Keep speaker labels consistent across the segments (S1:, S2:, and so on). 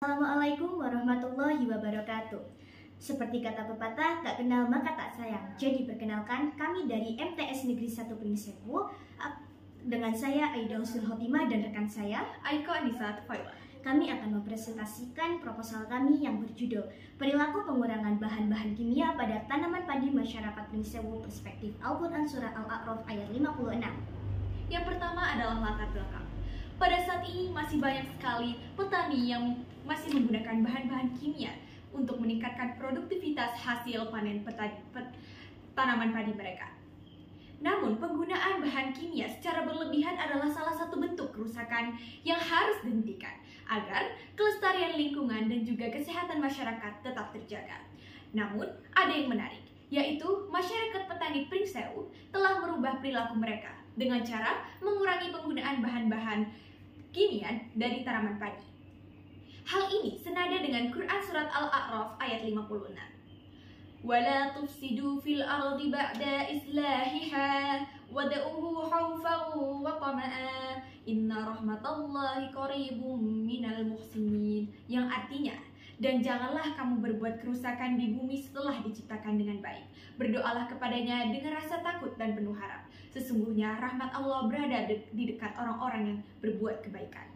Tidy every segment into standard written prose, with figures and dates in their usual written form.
S1: Assalamualaikum warahmatullahi wabarakatuh. Seperti kata pepatah, tak kenal maka tak sayang. Jadi perkenalkan, kami dari MTS Negeri 1 Pringsewu dengan saya Aida Husnul Khotimah dan rekan saya
S2: Aiko Anissa Tufaila.
S1: Kami akan mempresentasikan proposal kami yang berjudul Perilaku Pengurangan Bahan-bahan Kimia pada Tanaman Padi Masyarakat Pringsewu Perspektif Al-Quran Surah Al-A'raf ayat 56.
S2: Yang pertama adalah latar belakang. Pada saat ini masih banyak sekali petani yang masih menggunakan bahan-bahan kimia untuk meningkatkan produktivitas hasil panen tanaman padi mereka. Namun, penggunaan bahan kimia secara berlebihan adalah salah satu bentuk kerusakan yang harus dihentikan agar kelestarian lingkungan dan juga kesehatan masyarakat tetap terjaga. Namun, ada yang menarik, yaitu masyarakat petani Pringsewu telah merubah perilaku mereka dengan cara mengurangi penggunaan bahan-bahan kimia dari tanaman padi. Hal ini senada dengan Quran Surat Al-A'raf ayat 56. وَلَا تُفْسِدُوا فِي الْأَرْضِ بَعْدَ إِصْلَاحِهَا وَادْعُوهُ خَوْفًا وَطَمَعًا إِنَّ رَحْمَةَ اللَّهِ قَرِيبٌ مِنَ الْمُحْسِنِينَ, yang artinya, dan janganlah kamu berbuat kerusakan di bumi setelah diciptakan dengan baik. Berdoalah kepadanya dengan rasa takut dan penuh harap. Sesungguhnya rahmat Allah berada di dekat orang-orang yang berbuat kebaikan.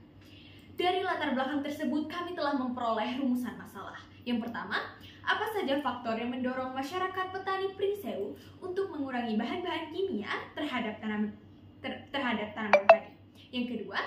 S2: Dari latar belakang tersebut, kami telah memperoleh rumusan masalah. Yang pertama, apa saja faktor yang mendorong masyarakat petani Pringsewu untuk mengurangi bahan-bahan kimia terhadap tanaman padi? Yang kedua,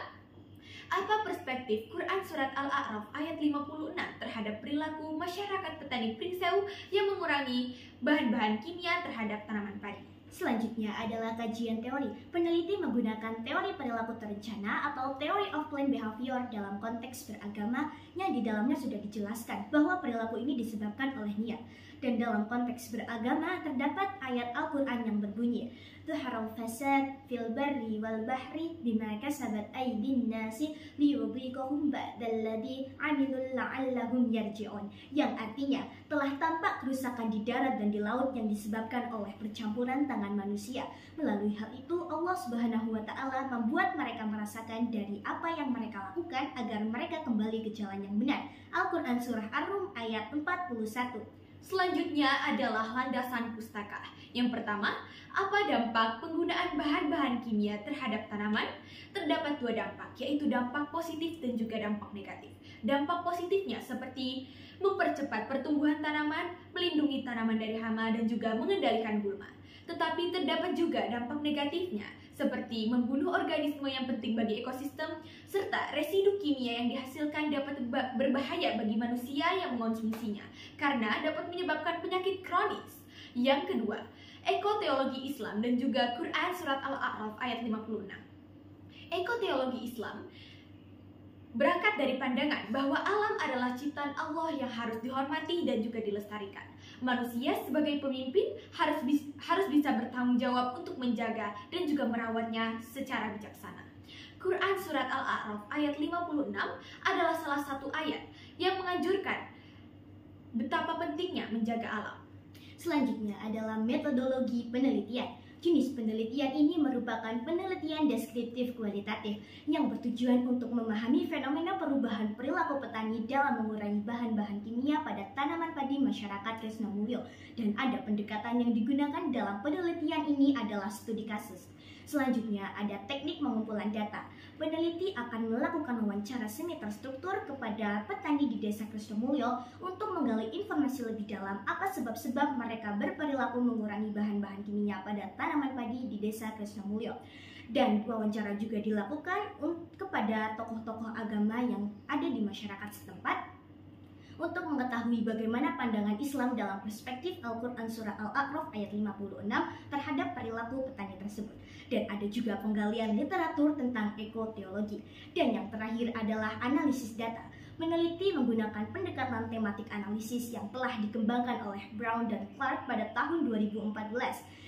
S2: apa perspektif Quran Surat Al-A'raf ayat 56 terhadap perilaku masyarakat petani Pringsewu yang mengurangi bahan-bahan kimia terhadap tanaman padi?
S1: Selanjutnya adalah kajian teori. Peneliti menggunakan teori perilaku terencana atau theory of planned behavior dalam konteks beragama yang di dalamnya sudah dijelaskan bahwa perilaku ini disebabkan oleh niat. Dan dalam konteks beragama terdapat ayat Al-Quran yang berbunyi Zuharal fasad fil barri wal bahri bima kasabat aydin nasi liyudhiqahum ba'dalladhi amilul la'allahum yarji'un, yang artinya telah tampak kerusakan di darat dan di laut yang disebabkan oleh percampuran tangan manusia. Melalui hal itu Allah Subhanahu wa Ta'ala membuat mereka merasakan dari apa yang mereka lakukan agar mereka kembali ke jalan yang benar. Al-Quran Surah Ar-Rum ayat 41.
S2: Selanjutnya adalah landasan pustaka. Yang pertama, apa dampak penggunaan bahan-bahan kimia terhadap tanaman? Terdapat dua dampak, yaitu dampak positif dan juga dampak negatif. Dampak positifnya seperti mempercepat pertumbuhan tanaman, melindungi tanaman dari hama, dan juga mengendalikan gulma. Tetapi terdapat juga dampak negatifnya, seperti membunuh organisme yang penting bagi ekosistem, serta residu kimia yang dihasilkan dapat berbahaya bagi manusia yang mengonsumsinya, karena dapat menyebabkan penyakit kronis. Yang kedua, ekoteologi Islam dan juga Quran Surat Al-A'raf ayat 56. Ekoteologi Islam berangkat dari pandangan bahwa alam adalah ciptaan Allah yang harus dihormati dan juga dilestarikan. Manusia sebagai pemimpin harus bisa bertanggung jawab untuk menjaga dan juga merawatnya secara bijaksana. Quran Surat Al-A'raf ayat 56 adalah salah satu ayat yang menganjurkan betapa pentingnya menjaga alam.
S1: Selanjutnya adalah metodologi penelitian. Jenis penelitian ini merupakan penelitian deskriptif kualitatif yang bertujuan untuk memahami fenomena perubahan perilaku petani dalam mengurangi bahan-bahan kimia pada tanaman padi masyarakat Krisnamulyo. Dan ada pendekatan yang digunakan dalam penelitian ini adalah studi kasus. Selanjutnya ada teknik pengumpulan data. Peneliti akan melakukan wawancara semi terstruktur kepada petani di desa Krisnamulyo untuk menggali informasi lebih dalam apa sebab-sebab mereka berperilaku mengurangi bahan-bahan kimia pada tanaman padi di desa Krisnamulyo. Dan wawancara juga dilakukan kepada tokoh-tokoh agama yang ada di masyarakat setempat untuk mengetahui bagaimana pandangan Islam dalam perspektif Al-Quran Surah Al-A'raf ayat 56 terhadap perilaku petani tersebut. Dan ada juga penggalian literatur tentang ekoteologi. Dan yang terakhir adalah analisis data. Meneliti menggunakan pendekatan tematik analisis yang telah dikembangkan oleh Brown dan Clark pada tahun 2014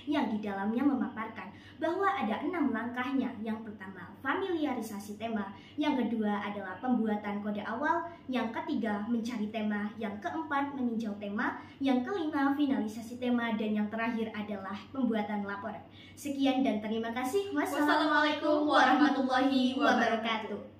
S1: yang di dalamnya memaparkan bahwa ada 6 langkahnya. Yang pertama, familiarisasi tema. Yang kedua adalah pembuatan kode awal. Yang ketiga, mencari tema. Yang keempat, meninjau tema. Yang kelima, finalisasi tema. Dan yang terakhir adalah pembuatan laporan. Sekian dan terima kasih. Wassalamualaikum warahmatullahi wabarakatuh.